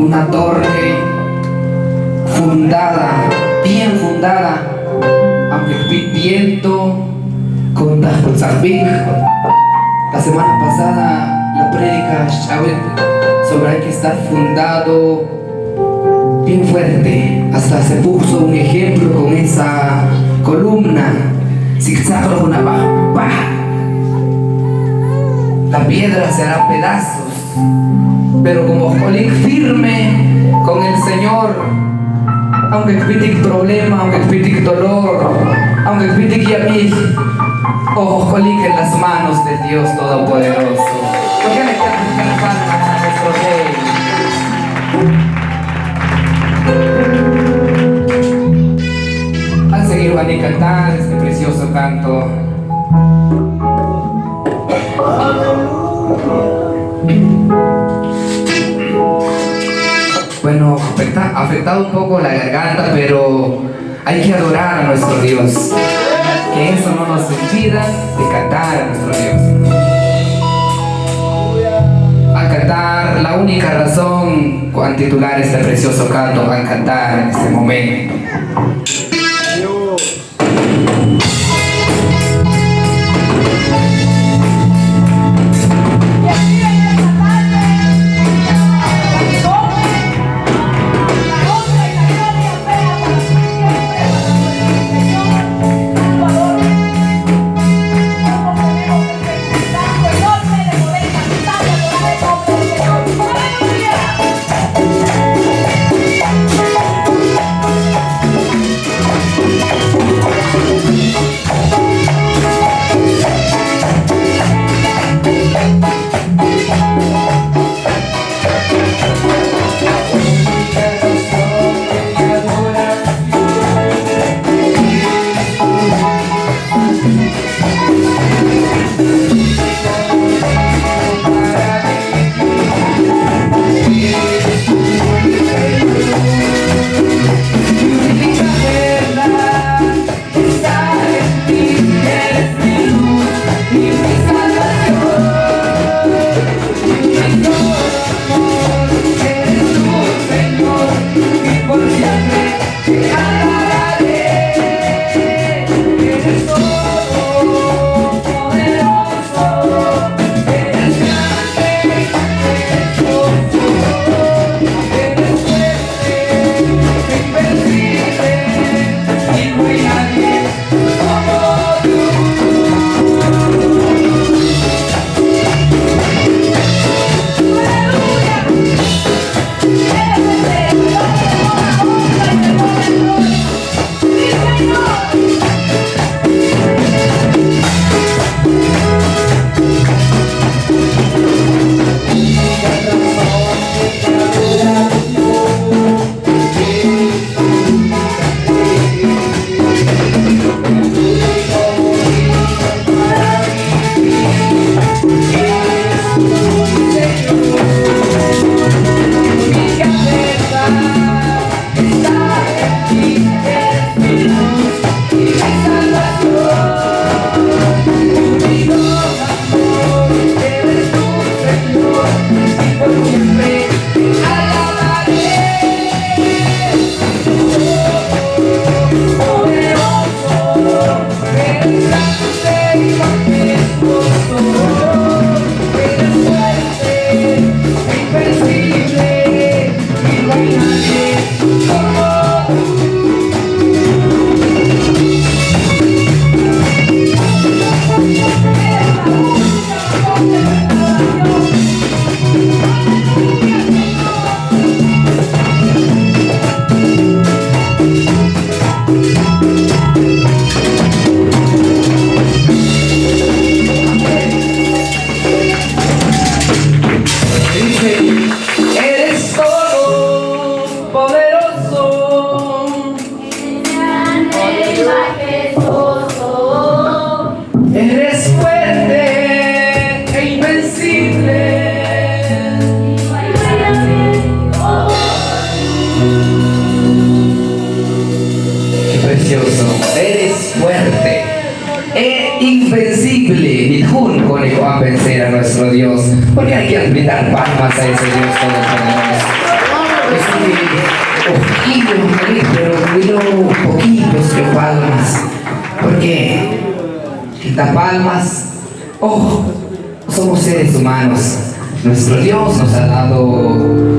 una torre fundada, bien fundada, aunque el viento con Tazpulzarpic. La semana pasada la prédica sobre hay que estar fundado bien fuerte. Hasta se puso un ejemplo con esa columna zigzag con una baja. La piedra se hará pedazos, pero como colín firme con el Señor, aunque explique problema, aunque explique dolor, aunque explique a mí, ojos colín en las manos de Dios Todopoderoso. ¿Por qué le quieren palmas a nuestro Rey? Al seguir van a cantar este precioso canto. Bueno, afectado un poco la garganta, pero hay que adorar a nuestro Dios. Que eso no nos impida de cantar a nuestro Dios. Al cantar, la única razón al titular este precioso canto, al cantar en este momento. Dios, porque hay que brindar palmas a ese Dios todopoderoso. pero muy poquitos que palmas, porque quitapalmas, somos seres humanos. Nuestro Dios nos ha dado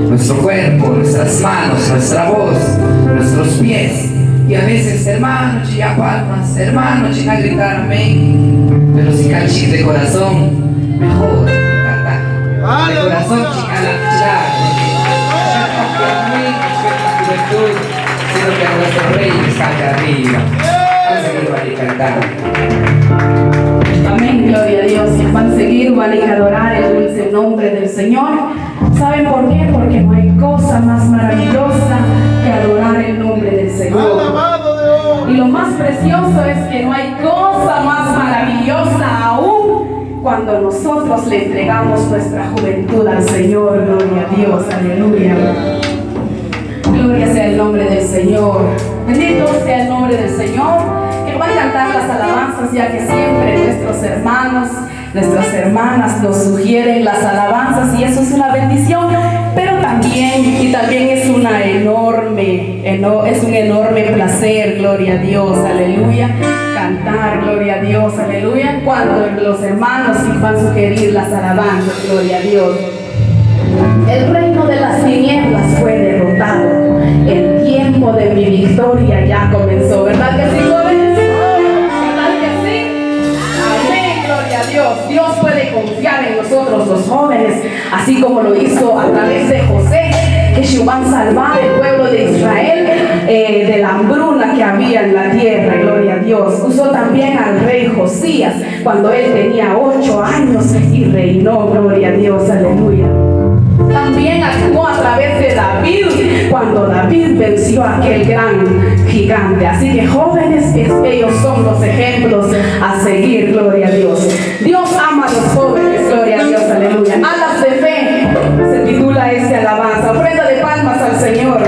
nuestro cuerpo, nuestras manos, nuestra voz, nuestros pies. Y a veces, hermano, chilla palmas, hermano, chilla gritar amén. Pero si canchis de corazón, mejor, tata. De corazón, chica la juventud, sino que a nuestro rey salga arriba. Vamos a seguir cantando. Amén, gloria a Dios. Van a seguir, van a adorar el dulce nombre del Señor. ¿Saben por qué? Porque no hay cosa más maravillosa que adorar el nombre del Señor. Y lo más precioso es que no hay cosa más maravillosa aún cuando nosotros le entregamos nuestra juventud al Señor. Gloria a Dios, aleluya. Gloria sea el nombre del Señor. Bendito sea el nombre del Señor. Que van a cantar las alabanzas, ya que siempre nuestros hermanos, nuestras hermanas nos sugieren las alabanzas, y eso es una bendición. Pero también es un enorme placer, gloria a Dios, aleluya, cantar, gloria a Dios, aleluya, cuando los hermanos van a sugerir las alabanzas, gloria a Dios. El reino de las tinieblas fue derrotado. El tiempo de mi victoria ya comenzó. ¿Verdad que sí, jóvenes? ¿Verdad que sí? Amén, gloria a Dios. Dios puede confiar en nosotros los jóvenes, así como lo hizo a través de José, que Jehová salvar el pueblo de Israel de la hambruna que había en la tierra. Gloria a Dios. Usó también al rey Josías cuando él tenía 8 años y reinó. Gloria a Dios, aleluya. También actuó a través de David cuando David venció a aquel gran gigante. Así que jóvenes, ellos son los ejemplos a seguir, gloria a Dios. Dios ama a los jóvenes, gloria a Dios, aleluya. Alas de fe se titula esta alabanza. Ofrenda de palmas al Señor.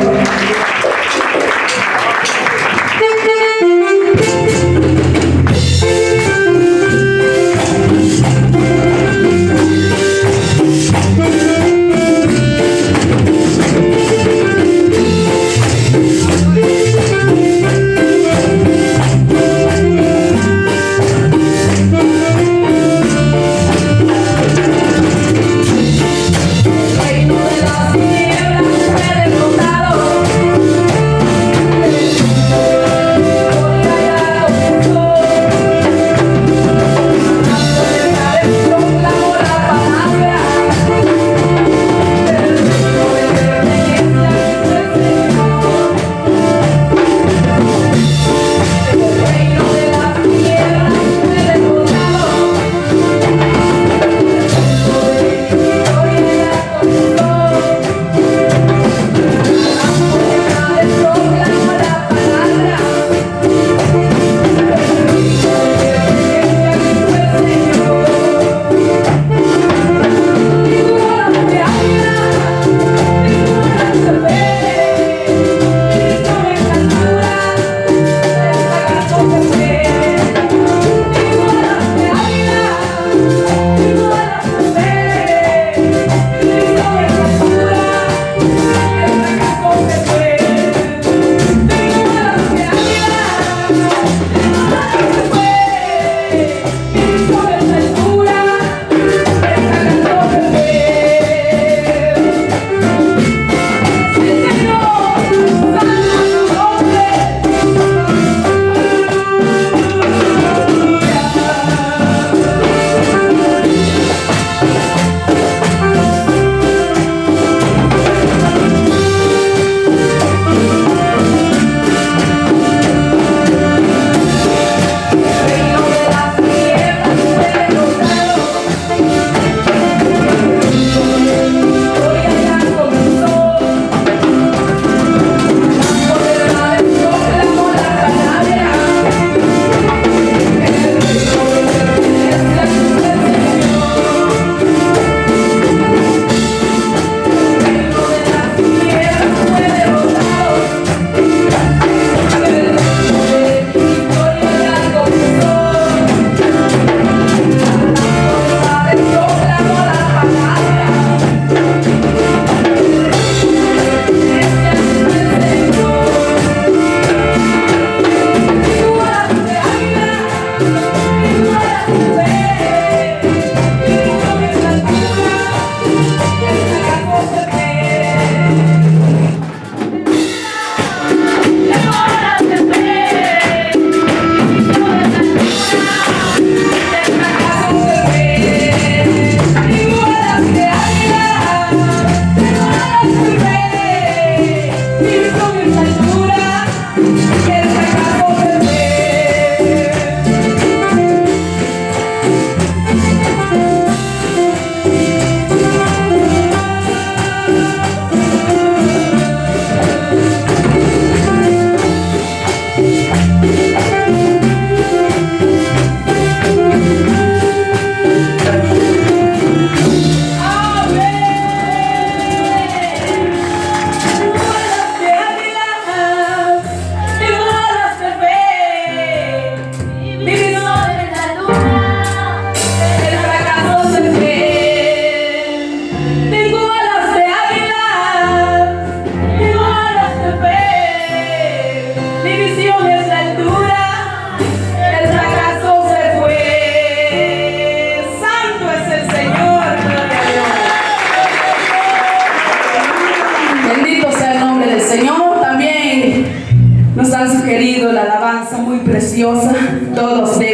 preciosa, todos deben